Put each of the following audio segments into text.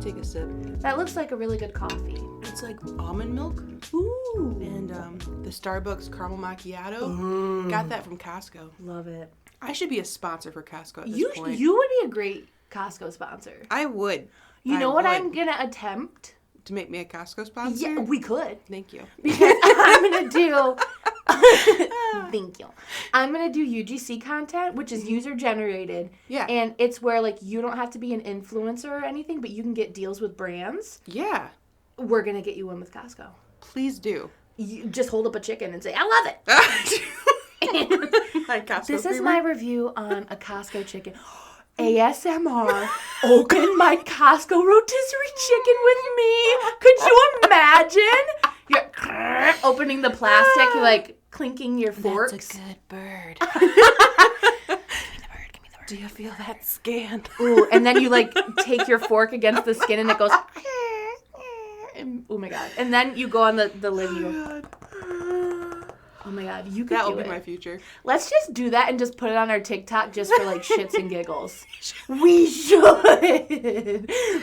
take a sip. That looks like a really good coffee. It's like almond milk. Ooh. And the Starbucks caramel macchiato. Got that from Costco. Love it. I should be a sponsor for Costco at this point. You would be a great Costco sponsor. I would. You know what I'm going to attempt? To make me a Costco sponsor? Yeah, we could. Thank you. Because I'm going to do... Thank you. I'm going to do UGC content, which is user-generated. Yeah. And it's where, like, you don't have to be an influencer or anything, but you can get deals with brands. Yeah. We're going to get you in with Costco. Please do. You just hold up a chicken and say, I love it. My Costco This creamer. is my review on a Costco chicken. ASMR. Open my Costco rotisserie chicken with me. Could you imagine? You're opening the plastic, like clinking your forks. That's a good bird. Give me the bird. Do you feel that scan? Ooh, and then you like take your fork against the skin and it goes. And, oh my god! And then you go on the lid. And you go, oh my god! You could That do will it. be my future. Let's just do that and just put it on our TikTok just for like shits and giggles. We should.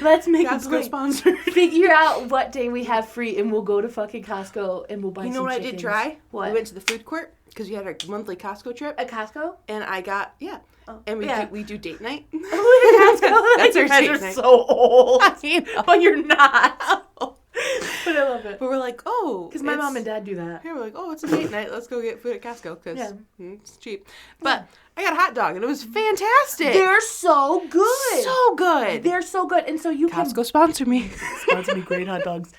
Let's make Costco a sponsor. Figure out what day we have free and we'll go to fucking Costco and we'll buy some You know what chickens. I did try? What? We went to the food court because we had our monthly Costco trip. At Costco? And I got, and we do date night. Oh, Costco. That's our You guys date are night. so old. I know. But you're not. But I love it. But we're like, oh. Because my mom and dad do that. Yeah, we're like, oh, it's a date night. Let's go get food at Costco because it's cheap. Yeah. But I got a hot dog and it was fantastic. They're so good. So good. They're so good. And so you Costco sponsor me. Sponsor me great hot dogs.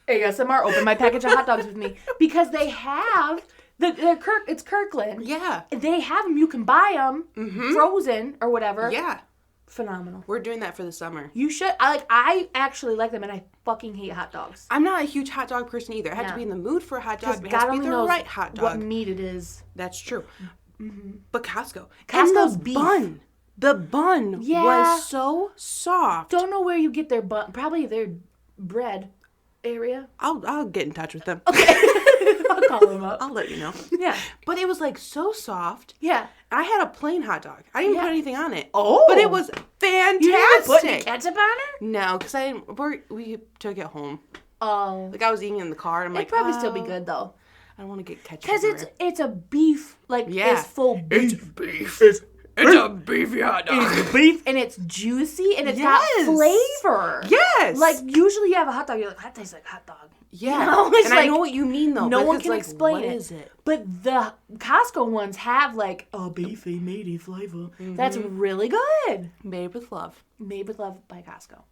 ASMR, open my package of hot dogs with me. Because they have, it's Kirkland. Yeah. They have them. You can buy them frozen or whatever. Yeah. Phenomenal. We're doing that for the summer. You should. I actually like them, and I fucking hate hot dogs. I'm not a huge hot dog person either. I have to be in the mood for a hot dog. It has God to be only the knows right hot dog. what meat it is. That's true. But Costco's Costco's and beef. The bun was so soft. Don't know where you get their bun. Probably their bread area. I'll get in touch with them. Okay. I'll call them up. I'll let you know. Yeah. But it was like so soft. Yeah. I had a plain hot dog. I didn't even put anything on it. Oh. But it was fantastic. You didn't put any ketchup on it? No, because I didn't. We took it home. Oh. Like I was eating in the car. And I'm like, It'd probably still be good though. I don't want to get ketchup. Because it's a beef. Like it's full beef. It's beef. It's a beefy hot dog. It's beef and it's juicy and it's got flavor. Yes. Like usually you have a hot dog, you're like, that tastes like hot dog. Yeah. You know? It's and like, I know what you mean though. No one because, can like, explain what it. is it? But the Costco ones have like a beefy, meaty flavor. That's really good. Made with love. Made with love by Costco.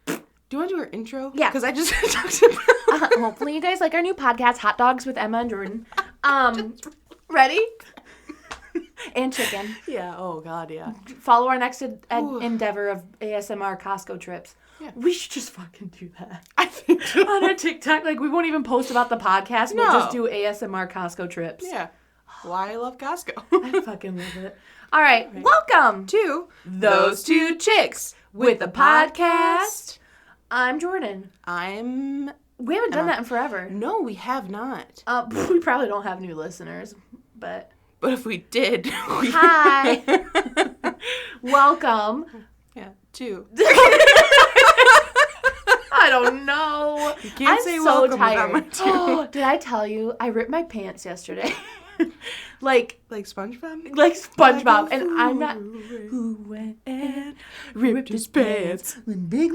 Do you want to do our intro? Yeah. Because I just talked about Hopefully you guys like our new podcast, Hot Dogs with Emma and Jordan. Ready? And chicken. Yeah. Oh, God, yeah. Follow our next endeavor of ASMR Costco trips. Yeah. We should just fucking do that. I think so. On our TikTok, like we won't even post about the podcast. No. We'll just do ASMR Costco trips. Yeah. Why I love Costco. I fucking love it. All right. Welcome to Those Two Chicks with the podcast. I'm Jordan. We haven't done that in forever. No, we have not. We probably don't have new listeners, but if we did. Hi. Welcome. Yeah, two. I don't know. You can't I'm say so welcome tired. without my two. Oh, did I tell you? I ripped my pants yesterday. Like SpongeBob? Like SpongeBob. And I'm not... Who went and ripped his pants? When Big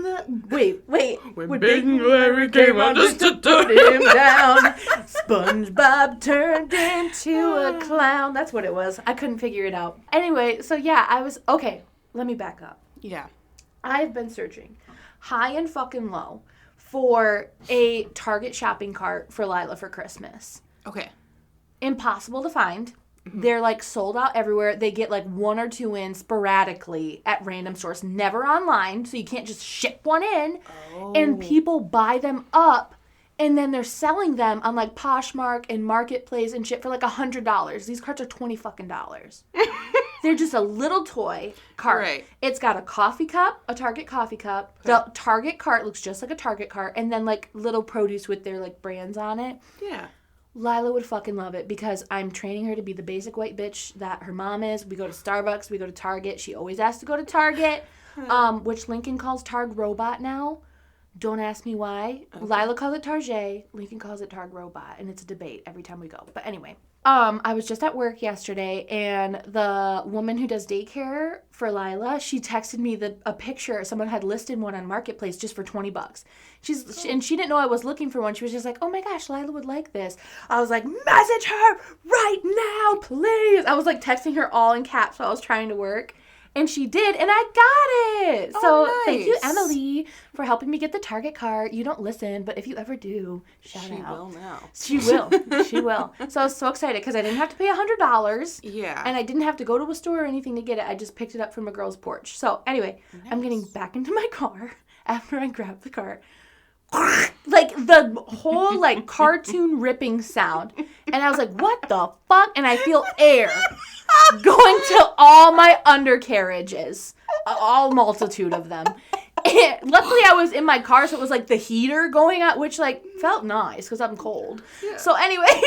Wait. When Big Larry came on just to put him down. SpongeBob turned into a clown. That's what it was. I couldn't figure it out. Anyway, so yeah, I was... Okay, let me back up. Yeah. I've been searching high and fucking low for a Target shopping cart for Lila for Christmas. Okay. Impossible to find. They're like sold out everywhere. They get like 1 or 2 in sporadically at random stores, never online, so you can't just ship one in. Oh. And people buy them up and then they're selling them on like Poshmark and Marketplace and shit for like $100. These carts are $20 fucking dollars. They're just a little toy cart. Right. It's got a coffee cup, a Target coffee cup. Okay. The Target cart looks just like a Target cart, and then like little produce with their like brands on it. Yeah. Lila would fucking love it because I'm training her to be the basic white bitch that her mom is. We go to Starbucks. We go to Target. She always asks to go to Target. which Lincoln calls Targ Robot now. Don't ask me why. Okay. Lila calls it Tarjay. Lincoln calls it Targ Robot, and it's a debate every time we go. But anyway, I was just at work yesterday, and the woman who does daycare for Lila, she texted me a picture. Someone had listed one on Marketplace just for $20. And she didn't know I was looking for one. She was just like, "Oh my gosh, Lila would like this." I was like, "Message her right now, please." I was like texting her all in caps while I was trying to work. And she did, and I got it. Oh, so nice. Thank you, Emily, for helping me get the Target card. You don't listen, but if you ever do, shout out. She will now. She will. She will. So I was so excited because I didn't have to pay $100. Yeah. And I didn't have to go to a store or anything to get it. I just picked it up from a girl's porch. So anyway, nice. I'm getting back into my car after I grabbed the card. Like the whole like cartoon ripping sound. And I was like, what the fuck? And I feel air going to all my undercarriages, all multitude of them. And luckily I was in my car, so it was like the heater going out, which like felt nice because I'm cold. Yeah. So anyway,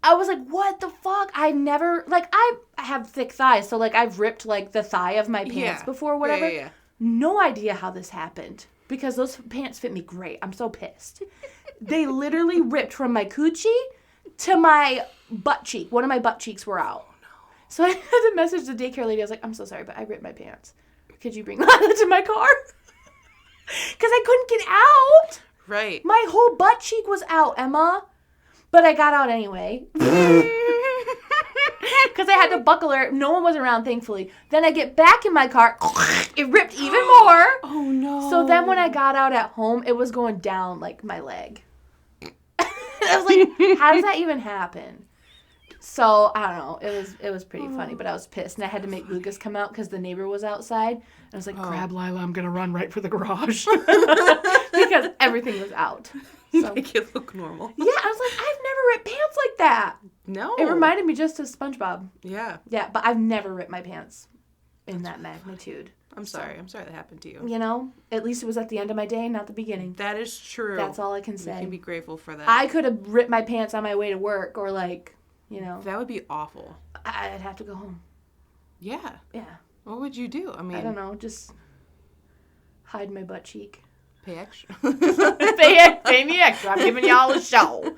I was like, what the fuck? I never, like, I have thick thighs, so like I've ripped like the thigh of my pants before, whatever. Yeah. No idea how this happened because those pants fit me great. I'm so pissed. They literally ripped from my coochie to my butt cheek. One of my butt cheeks were out. So I had to message the daycare lady. I was like, "I'm so sorry, but I ripped my pants. Could you bring Lila to my car?" Because I couldn't get out. Right. My whole butt cheek was out, Emma. But I got out anyway. Because I had to buckle her. No one was around, thankfully. Then I get back in my car. It ripped even more. Oh, no. So then when I got out at home, it was going down like my leg. I was like, how does that even happen? So, I don't know. It was pretty funny, but I was pissed. And I had to make Lucas come out because the neighbor was outside. And I was like, grab Lila. I'm going to run right for the garage. Because everything was out. So. Make it look normal. Yeah, I was like, I've never ripped pants like that. No. It reminded me just of SpongeBob. Yeah. Yeah, but I've never ripped my pants in that magnitude. I'm sorry. I'm sorry that happened to you. You know, at least it was at the end of my day, not the beginning. That is true. That's all I can say. You can be grateful for that. I could have ripped my pants on my way to work or like, you know. That would be awful. I'd have to go home. Yeah. Yeah. What would you do? I mean, I don't know. Just hide my butt cheek. Pay extra. Pay me extra. I'm giving y'all a show.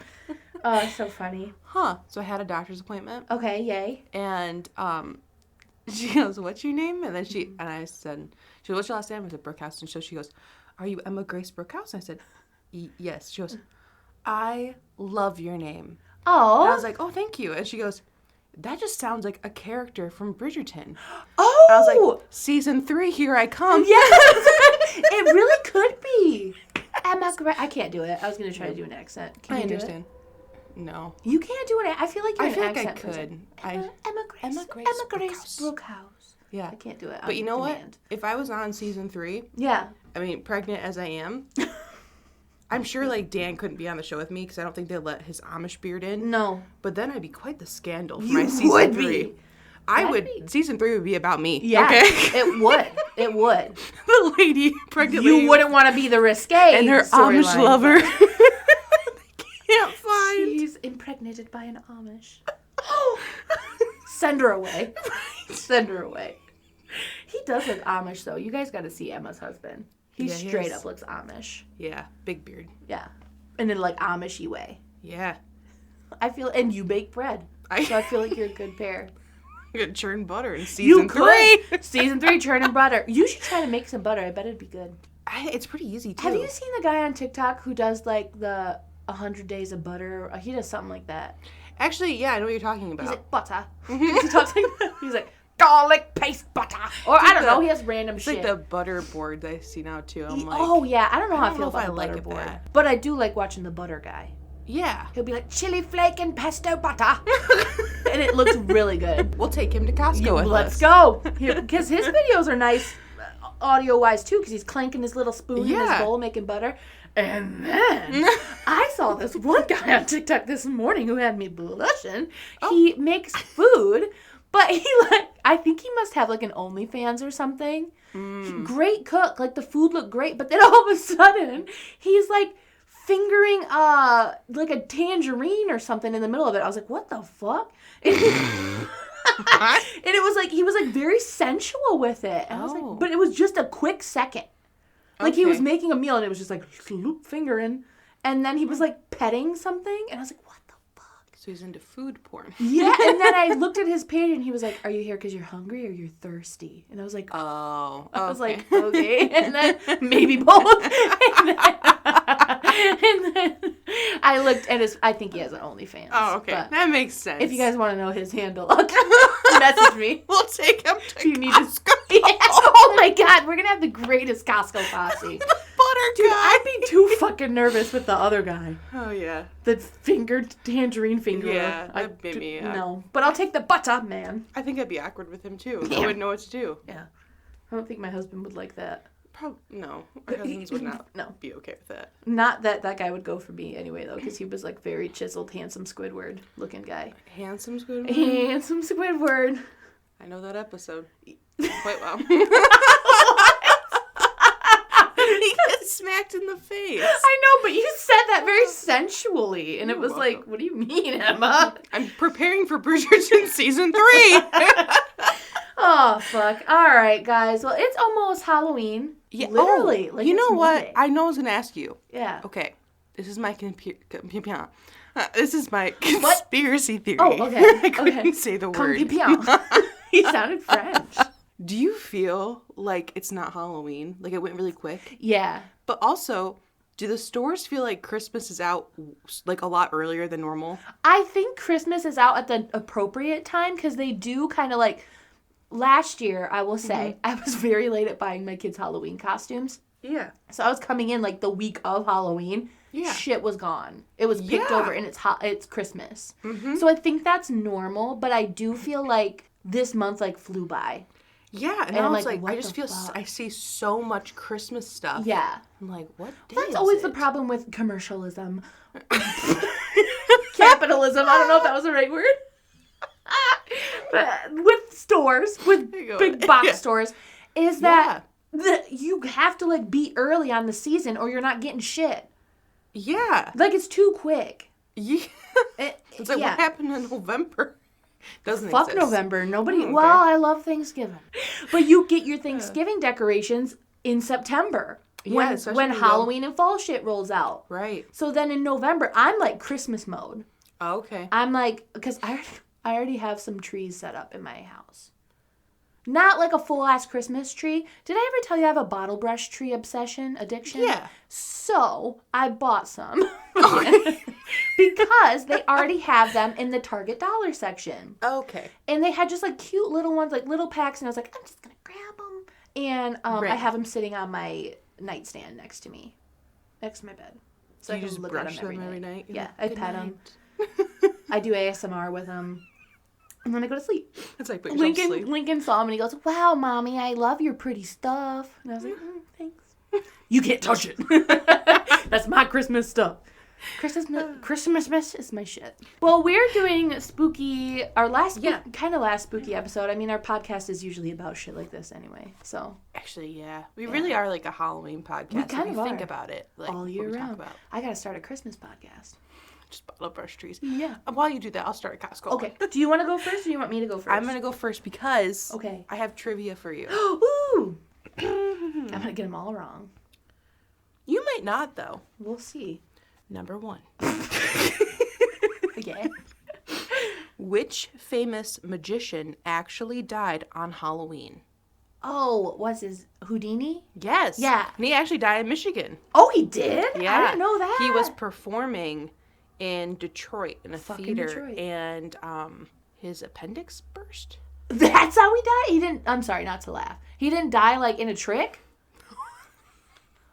So funny. Huh. So I had a doctor's appointment. Okay, yay. And she goes, "What's your name?" And then I said, she goes, "What's your last name?" I said, "Brookhouse." And so she goes, "Are you Emma Grace Brookhouse?" And I said, "Yes." She goes, "I love your name." Oh. And I was like, "Oh, thank you." And she goes, "That just sounds like a character from Bridgerton." Oh! I was like, "Season 3, here I come." Yes! It really could be. Emma Grace. I can't do it. I was going to try to do an accent. Can you understand. Do it? No. You can't do it. I feel like you're I feel an like accent person. I could. Emma Grace Brookhouse. Yeah. I can't do it. But you know what? If I was on season 3, yeah. I mean, pregnant as I am, I'm sure, like, Dan couldn't be on the show with me because I don't think they'd let his Amish beard in. No. But then I'd be quite the scandal for You my season would 3. Be. Season 3 would be about me. Yeah. Okay? It would. It would. The lady, pregnant lady. You wouldn't want to be the risque. And her Amish lover. They can't find. She's impregnated by an Amish. Send her away. Right. Send her away. He does look Amish, though. You guys got to see Emma's husband. He straight up looks Amish. Yeah, big beard. Yeah. In a, like, Amishy way. Yeah. And you bake bread. So I feel like you're a good pair. I'm going to churn butter in season 3. Season 3, churning butter. You should try to make some butter. I bet it'd be good. It's pretty easy, too. Have you seen the guy on TikTok who does, like, the 100 days of butter? He does something like that. Actually, yeah, I know what you're talking about. He's like, butter. He talks like that. He's like, garlic paste butter. Or I don't know. He has random shit. It's like the butter board that I see now, too. I'm like, oh, yeah. I don't know how I feel about the like butter board. that. But I do like watching the butter guy. Yeah. He'll be like, chili flake and pesto butter. And it looks really good. We'll take him to Costco with Let's us. go. Because his videos are nice audio-wise, too, because he's clanking his little spoon in his bowl making butter. And then I saw this one guy on TikTok this morning who had me blushing. Oh. He makes food, but I think he must have like an OnlyFans or something. Great cook. Like the food looked great, but then all of a sudden he's like fingering like a tangerine or something in the middle of it. I was like, what the fuck? And it was like, he was like very sensual with it. And I was like, but it was just a quick second. Like he was making a meal and it was just like, fingering. And then he was like petting something. And I was like, what the fuck? So he's into food porn. Yeah. And then I looked at his page and he was like, are you here because you're hungry or you're thirsty? And I was like, oh. I was like, okay. And then maybe both. And then I looked at his, I think he has an OnlyFans. Oh, okay. That makes sense. If you guys want to know his handle, message me. We'll take him to you need Costco. Yeah. Oh my God, we're going to have the greatest Costco posse. The butter Dude, guy. I'd be too fucking nervous with the other guy. Oh, yeah. The tangerine finger. Yeah, that made me... No, but I'll take the butter, man. I think I'd be awkward with him, too. Yeah. I wouldn't know what to do. Yeah. I don't think my husband would like that. No. Our husbands would not be okay with that. Not that that guy would go for me anyway, though, because he was like very chiseled, handsome Squidward looking guy. Handsome Squidward? Handsome Squidward. I know that episode quite well. He gets smacked in the face. I know, but you said that very sensually, and it was welcome. like, what do you mean, Emma? I'm preparing for Bridgerton season 3. Oh, fuck. All right, guys. Well, it's almost Halloween. Yeah. Literally. Oh, like you know it's what? Monday. I know I was going to ask you. Yeah. Okay. This is my this is my conspiracy theory. Oh, okay. I couldn't say the word. He sounded French. Do you feel like it's not Halloween? Like it went really quick? Yeah. But also, do the stores feel like Christmas is out like a lot earlier than normal? I think Christmas is out at the appropriate time because they do kind of like... Last year, I will say, I was very late at buying my kids' Halloween costumes. Yeah. So I was coming in like the week of Halloween. Yeah. Shit was gone. It was picked over and it's Christmas. Mm-hmm. So I think that's normal, but I do feel like this month like flew by. Yeah, and I'm I was like, like, I what just the feel, fuck? I see so much Christmas stuff. Yeah. I'm like, what day That's is always it? the problem with commercialism. Capitalism. I don't know if that was the right word. But with stores, with big box stores, is that you have to like be early on the season or you're not getting shit. Yeah. Like it's too quick. Yeah. It's like, what happened in November? Doesn't Fuck exist. November. Nobody. Okay. Well, I love Thanksgiving, but you get your Thanksgiving decorations in September. Yeah, when Halloween and fall shit rolls out. Right. So then in November, I'm like Christmas mode. Oh, okay. I'm like, because I already have some trees set up in my house. Not like a full-ass Christmas tree. Did I ever tell you I have a bottle brush tree addiction? Yeah. So I bought some. Because they already have them in the Target dollar section. Okay. And they had just like cute little ones, like little packs. And I was like, I'm just going to grab them. And I have them sitting on my nightstand next to me. Next to my bed. So you I can just look brush at them every night? Yeah, Like, I pet night. them. I do ASMR with them. And then I go to sleep. It's like, put yourself to sleep. Lincoln saw him and he goes, wow, Mommy, I love your pretty stuff. And I was like, thanks. You can't touch it. That's my Christmas stuff. Christmas is my shit. Well, we're doing spooky, our last spooky episode. I mean, our podcast is usually about shit like this anyway, so. Actually, yeah. We really are like a Halloween podcast. We kind of think about it. Like, all year what we round. talk about. I gotta start a Christmas podcast. Just bottle brush trees. Yeah. While you do that, I'll start a Costco. Okay. Do you want to go first or do you want me to go first? I'm going to go first because okay. I have trivia for you. Ooh! I'm going to get them all wrong. You might not, though. We'll see. Number 1. Okay. Which famous magician actually died on Halloween? Oh, was his Houdini? Yes. Yeah. And he actually died in Michigan. Oh, he did? Yeah. I didn't know that. He was performing in Detroit in a theater, Detroit. and his appendix burst. That's how he died? He didn't, I'm sorry, not to laugh. He didn't die like in a trick?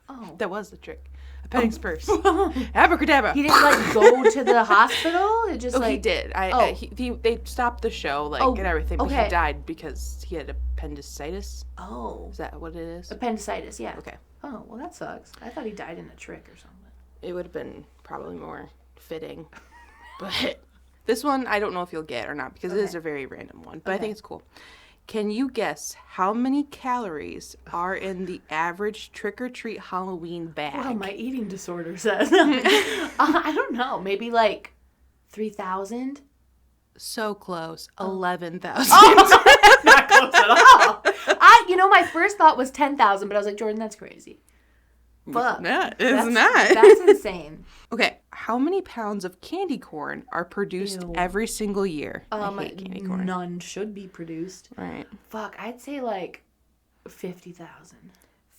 Oh. That was the trick. Appendix burst. Abracadabra. He didn't like go to the hospital? It just he did. They stopped the show, and everything, but he died because he had appendicitis. Oh. Is that what it is? Appendicitis, yeah. Okay. Oh, well, that sucks. I thought he died in a trick or something. It would have been probably more fitting. But this one, I don't know if you'll get or not because it is a very random one. But I think it's cool. Can you guess how many calories are in the average trick-or-treat Halloween bag? Well, my eating disorder says. I don't know. Maybe like 3,000? So close. 11,000. Not close at all. My first thought was 10,000, but I was like, Jordan, that's crazy. Fuck. That is not. That's insane. Okay, how many pounds of candy corn are produced every single year? I hate candy corn. None should be produced. Right. Fuck, I'd say like 50,000.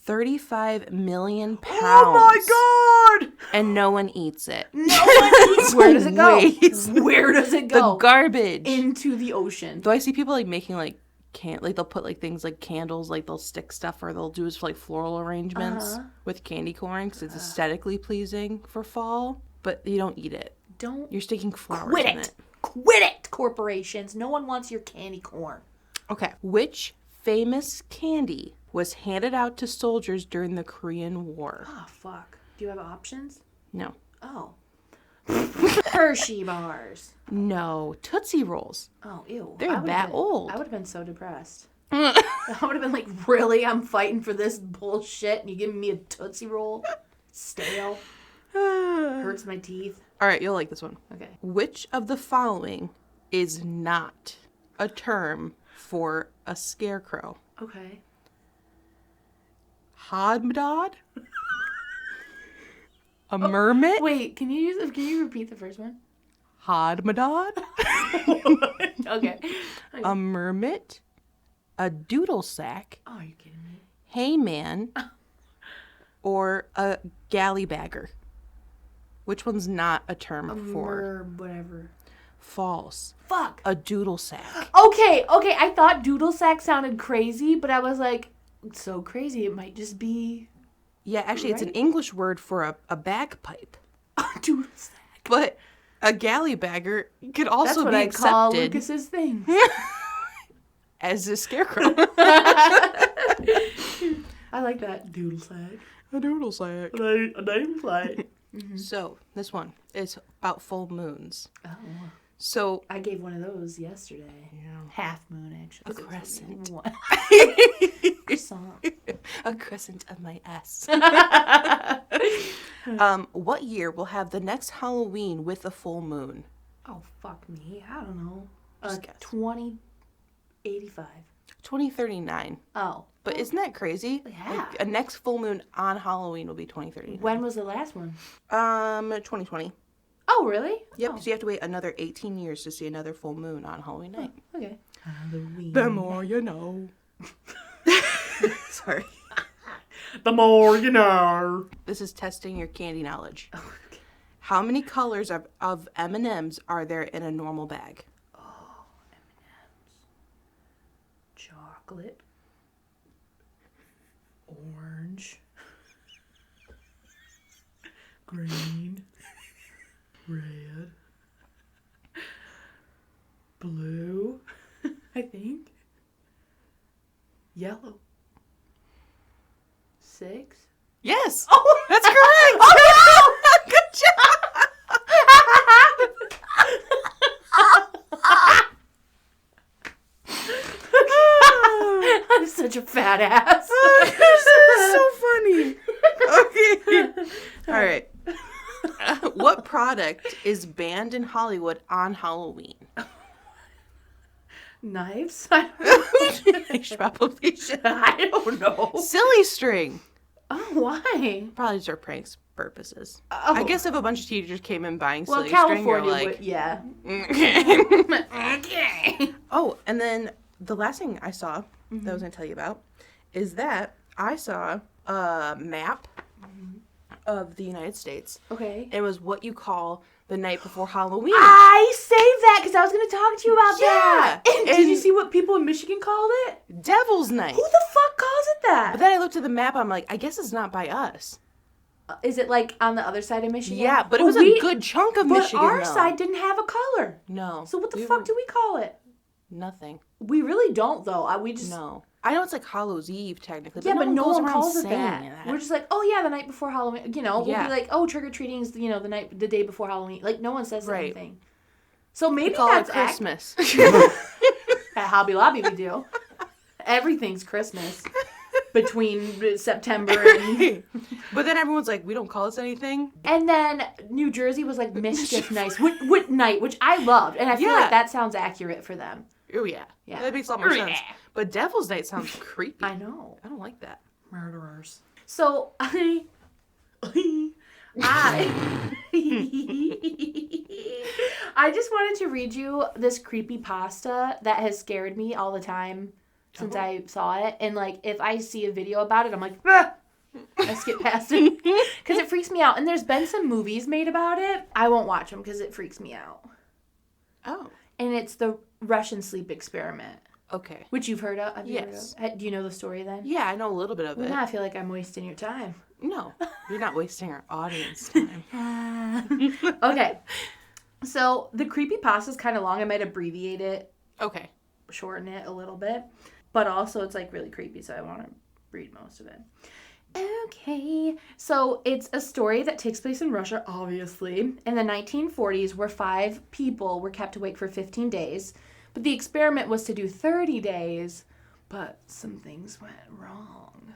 35 million pounds. Oh my god! And no one eats it. No one eats. Where does it go? Waste. Where does it go? The garbage. Into the ocean. Though I see people like making like they'll put like things like candles, like they'll stick stuff, or they'll do is like floral arrangements with candy corn because it's aesthetically pleasing for fall. But you don't eat it. You're sticking flowers in it. Quit it, corporations. No one wants your candy corn. Okay. Which famous candy was handed out to soldiers during the Korean War? Oh, fuck. Do you have options? No. Oh. Hershey bars. No. Tootsie Rolls. Oh, ew. They're that old. I would have been so depressed. I would have been like, really? I'm fighting for this bullshit and you giving me a Tootsie Roll? Stale. Hurts my teeth. All right, you'll like this one. Okay. Which of the following is not a term for a scarecrow? Okay. Hodmedod? A mermit? Wait, can you repeat the first one? Hodmedod? Okay. A mermit? A doodle sack? Oh, are you kidding me? Hayman? Or a gallybagger? Which one's not a term for? Whatever. False. Fuck. A doodle sack. Okay. I thought doodle sack sounded crazy, but I was like, it's so crazy. It might just be. Yeah, actually, it's an English word for a bagpipe. A doodle sack. But a gallybagger could also be accepted. That's what I call Lucas's thing. As a scarecrow. I like that. Doodle sack. A doodle sack. A name play. Mm-hmm. So, this one is about full moons. Oh. So I gave one of those yesterday. Yeah. Half moon, actually. A crescent. A crescent of my ass. What year will have the next Halloween with a full moon? Oh, fuck me. I don't know. Just guess. 2085. 2039. Oh. But isn't that crazy? Yeah. Like, a next full moon on Halloween will be 2039. When was the last one? 2020. Oh, really? Yep, Oh. so you have to wait another 18 years to see another full moon on Halloween night. Oh, okay. Halloween. The more you know. Sorry. The more you know. This is testing your candy knowledge. Oh, okay. How many colors of M&Ms are there in a normal bag? Oh, M&Ms. Chocolate. Orange. Green. Red. Blue. I think. Yellow. 6. Yes. Oh, that's correct. Oh, no! Good job. I'm such a fat ass. This is so funny. Okay. All right. What product is banned in Hollywood on Halloween? Knives? Probably should. I don't know. Silly string. Oh, why? Probably just for pranks purposes. Oh. I guess if a bunch of teachers came in buying silly California string, you're like, would, yeah. Okay. Oh, and then the last thing I saw that I was going to tell you about is that I saw a map of the United States. Okay. It was what you call the night before Halloween. I saved that because I was going to talk to you about that. And Did you see what people in Michigan called it? Devil's Night. Who the fuck calls it that? But then I looked at the map, I'm like, I guess it's not by us. Is it like on the other side of Michigan? Yeah, but it was a good chunk of Michigan, But our though. side didn't have a color. No. So what the fuck do we call it? Nothing. We really don't, though. We just... No. I know it's like Hallows Eve, technically. Yeah, but no one goes calls it around that. saying We're just like, oh yeah, the night before Halloween. You know, we'll Yeah. be like, oh, trick-or-treating's, the day before Halloween. Like, no one says Right. anything. So maybe We call that's it Christmas. At Hobby Lobby we do. Everything's Christmas. between September and... But then everyone's like, we don't call this anything. And then New Jersey was like Mischief Night, which I loved. And I feel like that sounds accurate for them. Oh, yeah. That makes a lot more sense. But Devil's Night sounds creepy. I know. I don't like that. Murderers. So, I just wanted to read you this creepypasta that has scared me all the time since I saw it. And, like, if I see a video about it, I'm like, ah! I skip past it. Because it freaks me out. And there's been some movies made about it. I won't watch them because it freaks me out. Oh. And it's the Russian sleep experiment. Okay. Which you've heard of? Yes. Heard of? Do you know the story then? Yeah, I know a little bit of it. Now I feel like I'm wasting your time. No, you're not wasting our audience time. Okay. So the creepypasta is kind of long. I might abbreviate it. Okay. Shorten it a little bit. But also it's like really creepy, so I want to read most of it. Okay. So it's a story that takes place in Russia, obviously, in the 1940s, where 5 people were kept awake for 15 days. But the experiment was to do 30 days, but some things went wrong.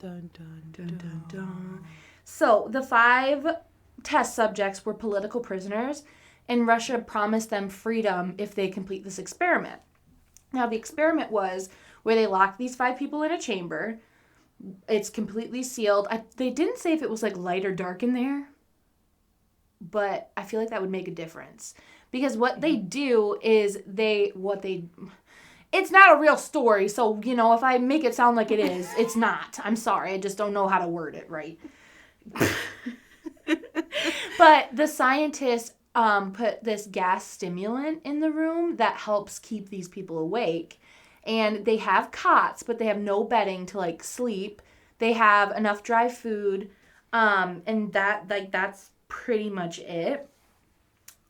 Dun, dun, dun, dun, dun. So the 5 test subjects were political prisoners, and Russia promised them freedom if they complete this experiment. Now, the experiment was where they locked these 5 people in a chamber. It's completely sealed. They didn't say if it was like light or dark in there, but I feel like that would make a difference. Because what they do is it's not a real story, so, you know, if I make it sound like it is, it's not. I'm sorry, I just don't know how to word it right. But the scientists put this gas stimulant in the room that helps keep these people awake. And they have cots, but they have no bedding to, like, sleep. They have enough dry food, and that's pretty much it.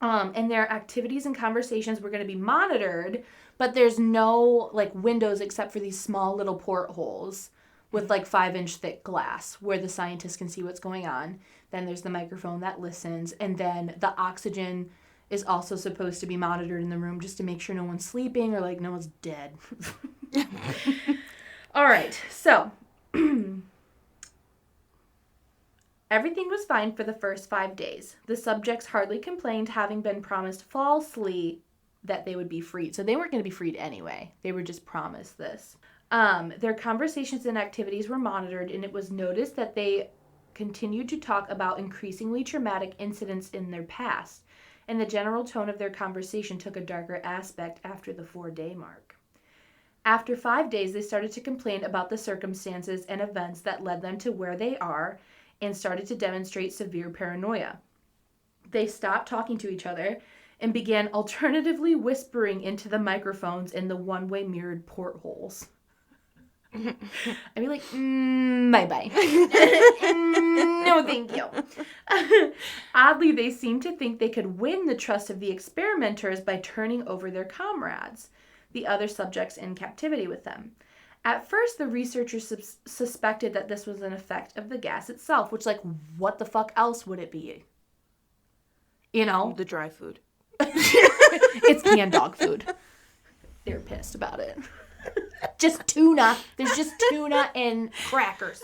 And their activities and conversations were going to be monitored, but there's no, like, windows except for these small little portholes with, like, 5-inch thick glass where the scientists can see what's going on. Then there's the microphone that listens, and then the oxygen is also supposed to be monitored in the room just to make sure no one's sleeping or, like, no one's dead. All right, so everything was fine for the first 5 days. The subjects hardly complained, having been promised falsely that they would be freed. So they weren't going to be freed anyway. They were just promised this. Their conversations and activities were monitored, and it was noticed that they continued to talk about increasingly traumatic incidents in their past, and the general tone of their conversation took a darker aspect after the 4-day mark. After 5 days, they started to complain about the circumstances and events that led them to where they are, and started to demonstrate severe paranoia. They stopped talking to each other and began alternatively whispering into the microphones in the one-way mirrored portholes. I'd be like, bye-bye. No, thank you. Oddly, they seemed to think they could win the trust of the experimenters by turning over their comrades, the other subjects in captivity with them. At first, the researchers suspected that this was an effect of the gas itself, which, like, what the fuck else would it be? You know? The dry food. It's canned dog food. They're pissed about it. Just tuna. There's just tuna and crackers.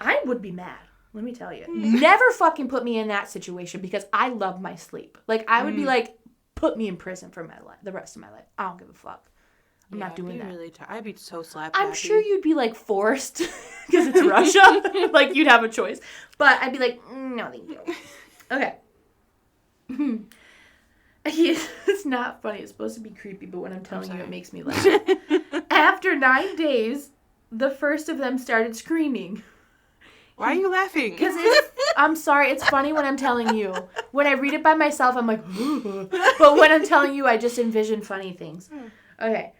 I would be mad. Let me tell you. Never fucking put me in that situation because I love my sleep. Like, I would be like, put me in prison for my life, the rest of my life. I don't give a fuck. I'm not doing that. Really I'd be so slapped. I'm sure you'd be like forced because it's Russia. Like, you'd have a choice. But I'd be like, no, thank you. Okay. It's not funny. It's supposed to be creepy, but when I'm telling you, it makes me laugh. After 9 days, the first of them started screaming. Why are you laughing? Because I'm sorry, it's funny when I'm telling you. When I read it by myself, I'm like, but when I'm telling you, I just envision funny things. Okay.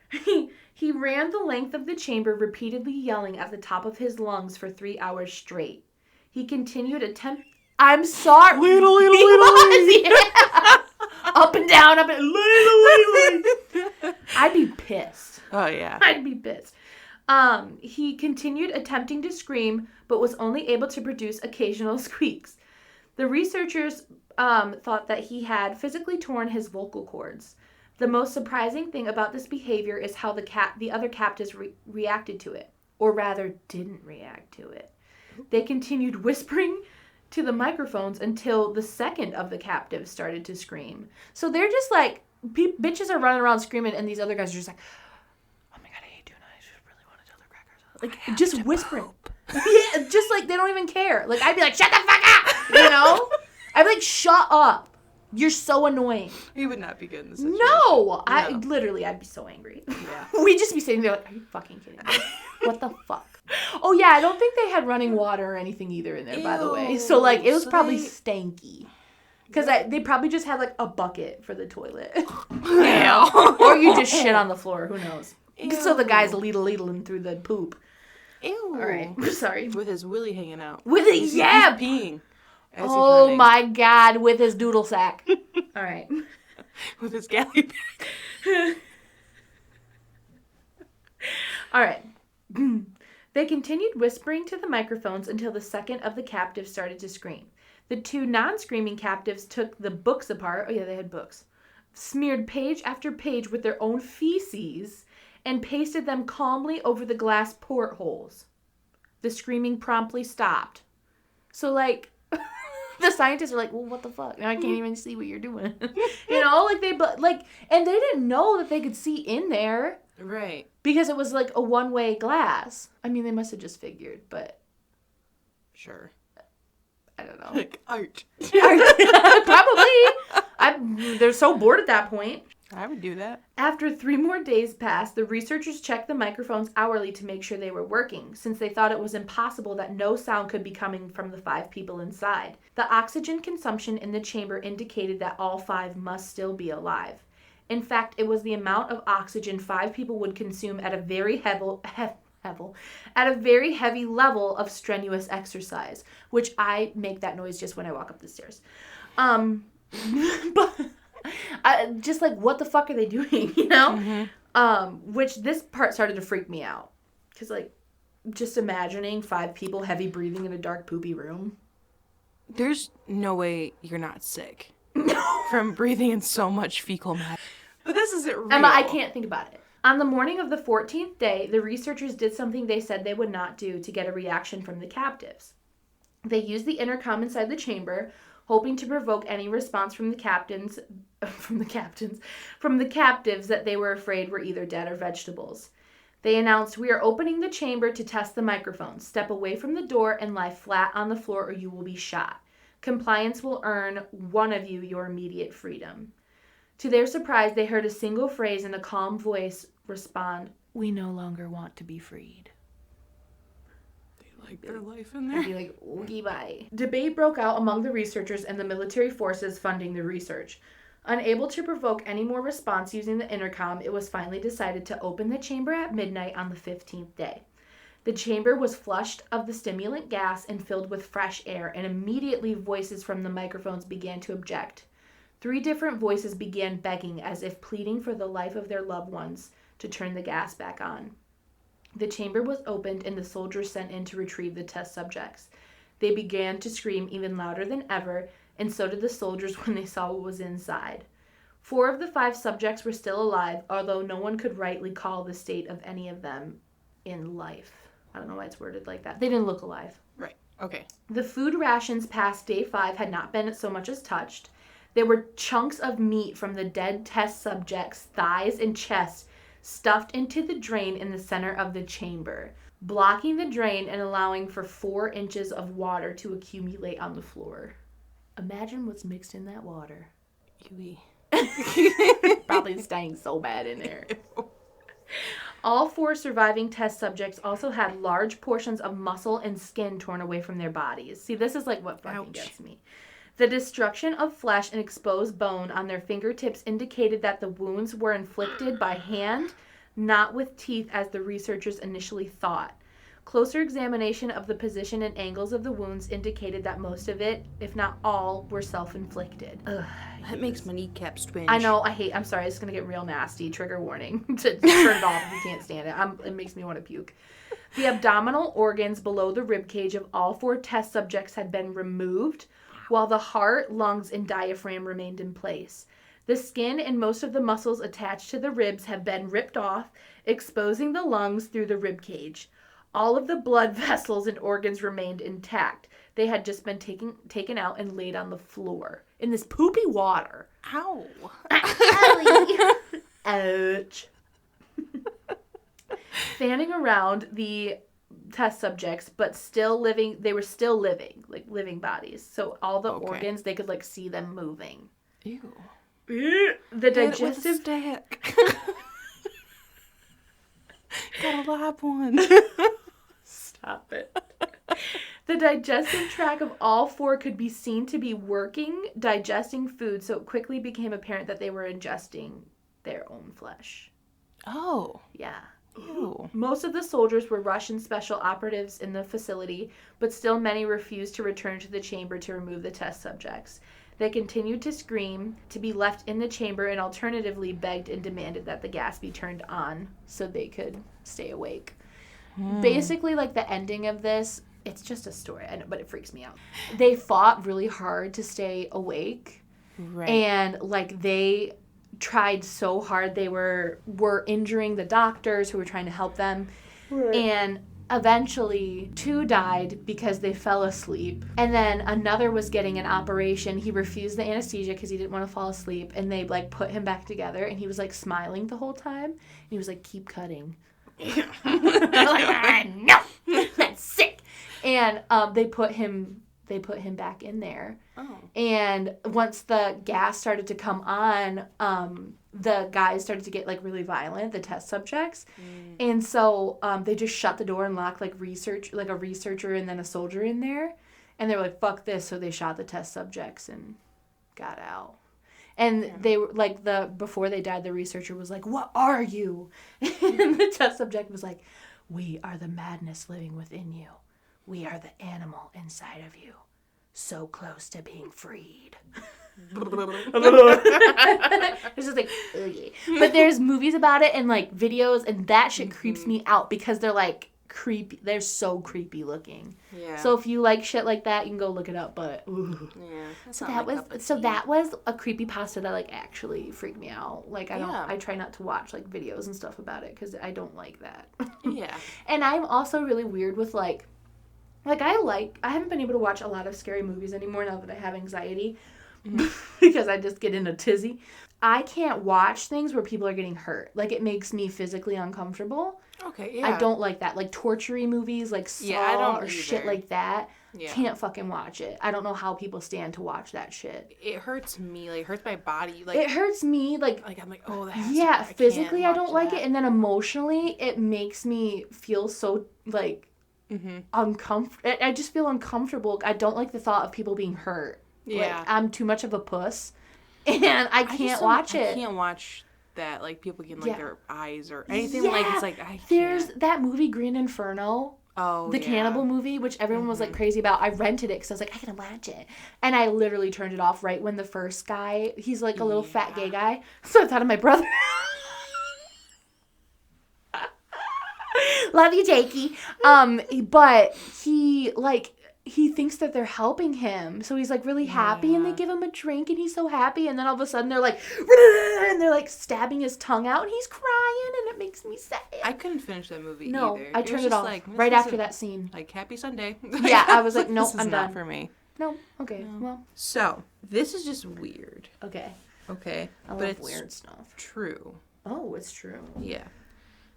He ran the length of the chamber, repeatedly yelling at the top of his lungs for 3 hours straight. He continued I'm sorry. Little. Yeah. Up and down, up and little. I'd be pissed. Oh, yeah. I'd be pissed. He continued attempting to scream, but was only able to produce occasional squeaks. The researchers thought that he had physically torn his vocal cords. The most surprising thing about this behavior is how the other captives reacted to it, or rather didn't react to it. They continued whispering to the microphones until the second of the captives started to scream. So they're just like, bitches are running around screaming, and these other guys are just like, oh my god, I hate tuna, I just really want to tell the crackers. Like, just whispering. Yeah, just like, they don't even care. Like, I'd be like, shut the fuck up! You know? I'd be like, shut up. You're so annoying. You would not be good in this situation. No! I'd be so angry. Yeah. We'd just be sitting there like, are you fucking kidding me? What the fuck? Oh, yeah, I don't think they had running water or anything either in there, by the way. So, like, it was probably stanky. Because they probably just had, like, a bucket for the toilet. Yeah. Or you just shit on the floor. Who knows? Ew. So the guy's ledling through the poop. Ew. All right. Sorry. With his willy hanging out. With it, yeah. He's peeing. Oh, my God. With his doodle sack. All right. With his galley bag. All right. They continued whispering to the microphones until the second of the captives started to scream. The two non-screaming captives took the books apart. Oh, yeah, they had books. Smeared page after page with their own feces and pasted them calmly over the glass portholes. The screaming promptly stopped. So, like, the scientists are like, well, what the fuck? I can't even see what you're doing. You know, and they didn't know that they could see in there. Right. Because it was like a one-way glass. I mean, they must have just figured, but... Sure. I don't know. Like art. Probably. They're so bored at that point. I would do that. After 3 more days passed, the researchers checked the microphones hourly to make sure they were working, since they thought it was impossible that no sound could be coming from the 5 people inside. The oxygen consumption in the chamber indicated that all 5 must still be alive. In fact, it was the amount of oxygen 5 people would consume at a very heavy level of strenuous exercise, which I make that noise just when I walk up the stairs. But just like, what the fuck are they doing, you know? Mm-hmm. Which this part started to freak me out. Because, like, just imagining 5 people heavy breathing in a dark, poopy room. There's no way you're not sick from breathing in so much fecal matter. But this isn't real. Emma, I can't think about it. On the morning of the 14th day, the researchers did something they said they would not do to get a reaction from the captives. They used the intercom inside the chamber, hoping to provoke any response from the captives that they were afraid were either dead or vegetables. They announced, "We are opening the chamber to test the microphones. Step away from the door and lie flat on the floor or you will be shot. Compliance will earn one of you your immediate freedom." To their surprise, they heard a single phrase in a calm voice respond, "We no longer want to be freed." They like their life in there. I'd be like, okay, bye. Debate broke out among the researchers and the military forces funding the research. Unable to provoke any more response using the intercom, it was finally decided to open the chamber at midnight on the 15th day. The chamber was flushed of the stimulant gas and filled with fresh air, and immediately voices from the microphones began to object. 3 different voices began begging, as if pleading for the life of their loved ones, to turn the gas back on. The chamber was opened and the soldiers sent in to retrieve the test subjects. They began to scream even louder than ever, and so did the soldiers when they saw what was inside. 4 of the 5 subjects were still alive, although no one could rightly call the state of any of them in life. I don't know why it's worded like that. They didn't look alive. Right. Okay. The food rations past day 5 had not been so much as touched. There were chunks of meat from the dead test subjects' thighs and chests stuffed into the drain in the center of the chamber, blocking the drain and allowing for 4 inches of water to accumulate on the floor. Imagine what's mixed in that water. Ewy. Probably stank so bad in there. All 4 surviving test subjects also had large portions of muscle and skin torn away from their bodies. See, this is like what fucking gets me. The destruction of flesh and exposed bone on their fingertips indicated that the wounds were inflicted by hand, not with teeth as the researchers initially thought. Closer examination of the position and angles of the wounds indicated that most of it, if not all, were self-inflicted. Ugh, that makes my kneecaps twinge. I know, I'm sorry, it's going to get real nasty. Trigger warning. to turn it off if you can't stand it. It makes me want to puke. The abdominal organs below the ribcage of all 4 test subjects had been removed, while the heart, lungs, and diaphragm remained in place. The skin and most of the muscles attached to the ribs have been ripped off, exposing the lungs through the rib cage. All of the blood vessels and organs remained intact. They had just been taken out and laid on the floor in this poopy water. Ow. Ouch. Fanning around the test subjects, but still living. They were still living, like living bodies. So all the organs, they could like see them moving. Ew. The digestive stack. Got a lap one. Stop it. The digestive tract of all four could be seen to be working, digesting food, so it quickly became apparent that they were ingesting their own flesh. Oh. Yeah. Ew. Most of the soldiers were Russian special operatives in the facility, but still many refused to return to the chamber to remove the test subjects. They continued to scream, to be left in the chamber, and alternatively begged and demanded that the gas be turned on so they could stay awake. Basically, like, the ending of this, it's just a story, I know, but it freaks me out. They fought really hard to stay awake. Right. And, like, they tried so hard. They were injuring the doctors who were trying to help them. Right. And eventually, 2 died because they fell asleep. And then another was getting an operation. He refused the anesthesia because he didn't want to fall asleep. And they, like, put him back together. And he was, like, smiling the whole time. And he was like, keep cutting. Like, no, that's sick. And they put him back in there. Oh. And once the gas started to come on, the guys started to get like really violent, the test subjects. And so they just shut the door and locked like a researcher and then a soldier in there. And they were like, fuck this. So they shot the test subjects and got out. And they were like, before they died, the researcher was like, what are you? And the test subject was like, we are the madness living within you. We are the animal inside of you. So close to being freed. It's just like, ugh. But there's movies about it and like videos, and that shit creeps me out because they're like creepy. They're so creepy looking. Yeah. So if you like shit like that, you can go look it up. But ooh. Yeah. That was a creepypasta that like actually freaked me out. Like I try not to watch like videos and stuff about it because I don't like that. Yeah. And I'm also really weird with like I haven't been able to watch a lot of scary movies anymore now that I have anxiety because I just get in a tizzy. I can't watch things where people are getting hurt. Like, it makes me physically uncomfortable. Okay, yeah. I don't like that. Like, torture-y movies, like Saw or shit like that. Yeah. Can't fucking watch it. I don't know how people stand to watch that shit. It hurts me. Like, it hurts my body. Like, it hurts me. Like I'm like, oh, that has yeah, physically I don't like that. it. And then emotionally, it makes me feel so, like, uncomfortable. I just feel uncomfortable. I don't like the thought of people being hurt. Yeah. Like, I'm too much of a puss. And I can't watch it. I can't watch that, like, people getting, like, their eyes or anything. Like, it's like, I can't. There's that movie, Green Inferno. Oh, the cannibal movie, which everyone was, like, crazy about. I rented it because I was like, I gotta watch it. And I literally turned it off right when the first guy, he's, like, a little fat gay guy. So I thought of my brother. Love you, Jakey. But he thinks that they're helping him. So he's, like, really happy, and they give him a drink, and he's so happy, and then all of a sudden they're like, and they're, like, stabbing his tongue out, and he's crying, and it makes me sad. I couldn't finish that movie either. No, I turned it off like, right after that scene. Like, happy Sunday. Yeah, I was like, nope, I'm done. Not for me. No, okay, well. So, this is just weird. Okay. I love it's weird stuff. True. Oh, it's true. Yeah.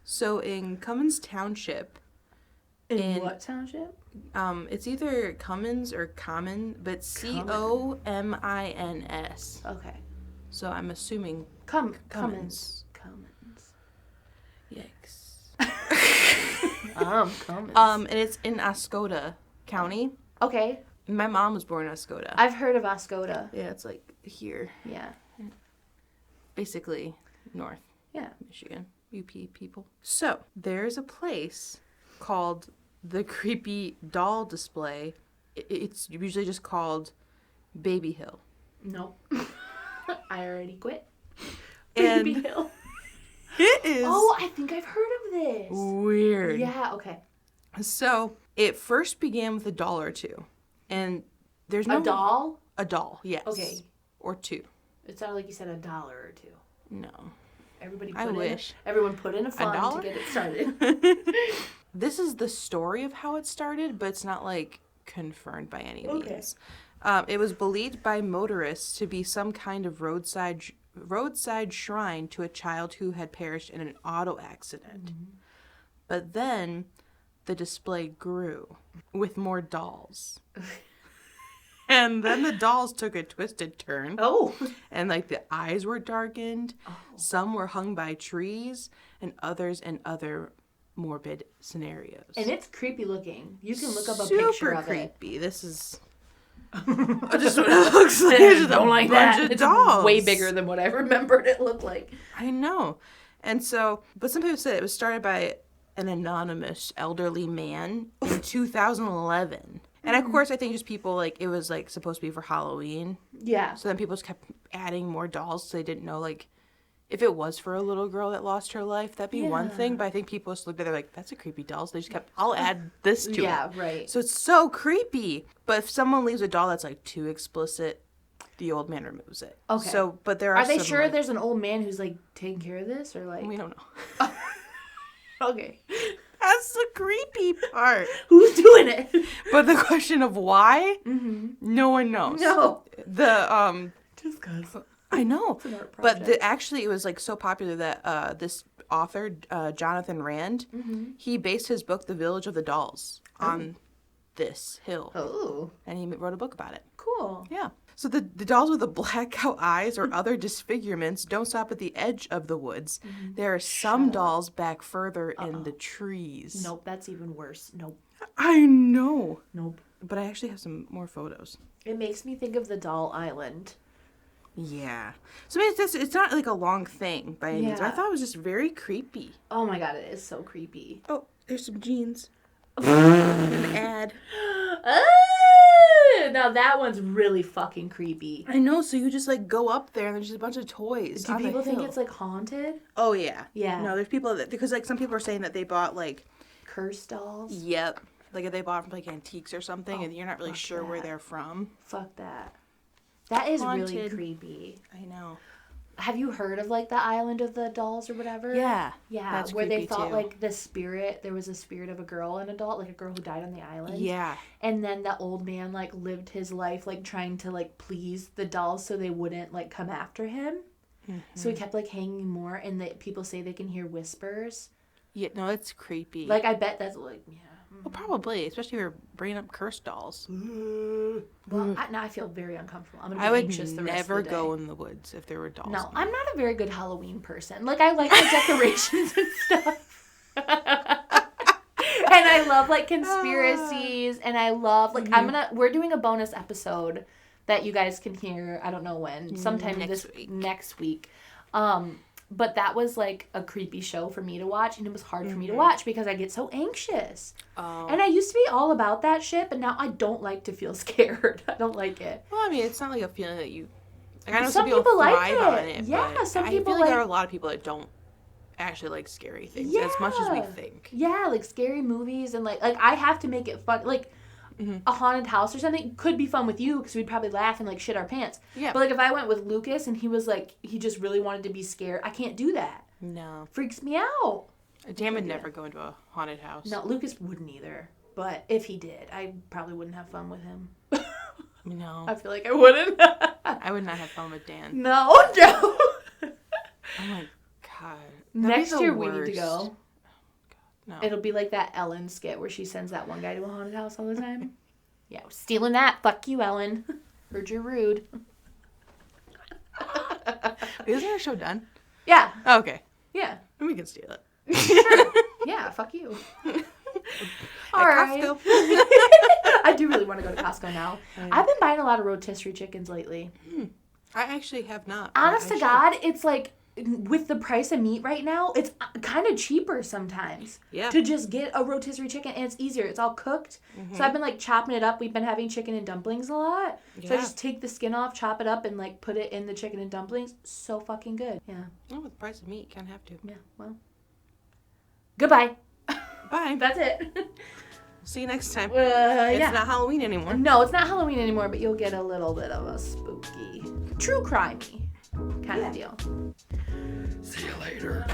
So, in Cummins Township. In what township? It's either Cummins or Common, but Comins. Okay. So I'm assuming Cummins. Cummins. Yikes. Cummins. And it's in Oscoda County. Okay. My mom was born in Oscoda. I've heard of Oscoda. Yeah, it's like here. Yeah. Basically north. Yeah. Michigan. UP people. So there's a place called the Creepy Doll Display. It's usually just called Baby Hill. Nope. I already quit. And Baby Hill. It is. Oh, I think I've heard of this. Weird. Yeah, okay. So it first began with a doll or two. And there's no... A doll? A doll, yes. Okay. Or two. It sounded like you said $1 or $2. No. Everyone put in a fund to get it started. this is the story of how it started, but it's not like confirmed by any means. It was believed by motorists to be some kind of roadside shrine to a child who had perished in an auto accident. But then the display grew with more dolls. And then the dolls took a twisted turn. Oh. And like the eyes were darkened. Oh. Some were hung by trees and others in other morbid scenarios. And it's creepy looking. You can look up a picture of it. Super creepy. This is just what it looks like. I don't like that. It's dolls. Way bigger than what I remembered it looked like. I know. And so, but some people said it was started by an anonymous elderly man in 2011. And of course, I think just people, like, it was, like, supposed to be for Halloween. Yeah. So then people just kept adding more dolls, so they didn't know, like, if it was for a little girl that lost her life, that'd be one thing. But I think people just looked at it like, that's a creepy doll. So they just kept, I'll add this to it. Yeah, right. So it's so creepy. But if someone leaves a doll that's, like, too explicit, the old man removes it. Okay. So, but there are they some, sure like, there's an old man who's, like, taking care of this? Or, like... We don't know. Okay. That's the creepy part. Who's doing it? But the question of why, no one knows. No. Just because. I know. But actually, it was like so popular that this author, Jonathan Rand, he based his book, The Village of the Dolls, on this hill. Oh. And he wrote a book about it. Cool. Yeah. So the dolls with the blackout eyes or other disfigurements don't stop at the edge of the woods. There are some dolls back further in the trees. Nope, that's even worse. Nope. I know. Nope. But I actually have some more photos. It makes me think of the Doll Island. Yeah. So I mean, it's not like a long thing by any means. But I thought it was just very creepy. Oh my god, it is so creepy. Oh, there's some jeans. An ad. Now that one's really fucking creepy. I know, so you just like go up there and there's just a bunch of toys. Do people think it's like haunted? Oh yeah. Yeah. No, there's people that, because like some people are saying that they bought like cursed dolls. Yep. Like if they bought from like antiques or something and you're not really sure where they're from. Fuck that. That is Haunted. really creepy. I know. Have you heard of like the Island of the Dolls or whatever? Yeah. Yeah. That's where they creepy, thought too. like there was a spirit of a girl and adult, like a girl who died on the island. Yeah. And then the old man like lived his life like trying to like please the dolls so they wouldn't like come after him. So he kept like hanging more, and people say they can hear whispers. Yeah, no, it's creepy. Like I bet that's like Well, probably, especially if you're bringing up cursed dolls. Well, now I feel very uncomfortable. I'm gonna be I would anxious the rest never of the day. go in the woods if there were dolls. No, I'm not a very good Halloween person. Like I like the decorations and stuff. And I love like conspiracies, and I love like we're doing a bonus episode that you guys can hear, I don't know when, sometime next week. But that was like a creepy show for me to watch, and it was hard for me to watch because I get so anxious. Oh. And I used to be all about that shit, but now I don't like to feel scared. I don't like it. Well, I mean, it's not like a feeling that you... Like, I know some people thrive like it. on it. Yeah, some people I feel like there are a lot of people that don't actually like scary things as much as we think. Yeah, like scary movies, and like I have to make it fun. Like, a haunted house or something could be fun with you because we'd probably laugh and like shit our pants. Yeah. But like if I went with Lucas and he was like, he just really wanted to be scared, I can't do that. No. Freaks me out. Dan would never go into a haunted house. No, Lucas wouldn't either. But if he did, I probably wouldn't have fun with him. No. I feel like I wouldn't. I would not have fun with Dan. No. Oh my God. Next year we need to go. No. It'll be like that Ellen skit where she sends that one guy to a haunted house all the time. Yeah, we're stealing that. Fuck you, Ellen. Heard you're rude. Isn't our show done? Yeah. Oh, okay. Yeah. We can steal it. Sure. Yeah, fuck you. All right. Costco. I do really want to go to Costco now. I've been buying a lot of rotisserie chickens lately. I actually have not. Honest to God, it's like, with the price of meat right now, it's kind of cheaper sometimes to just get a rotisserie chicken, and it's easier. It's all cooked. So I've been like chopping it up. We've been having chicken and dumplings a lot. So I just take the skin off, chop it up, and like put it in the chicken and dumplings. So fucking good. Yeah. Oh, with the price of meat, you can't have to. Yeah, well. Goodbye. Bye. That's it. See you next time. It's not Halloween anymore. No, it's not Halloween anymore, but you'll get a little bit of a spooky, true crimey kind of deal. See you later.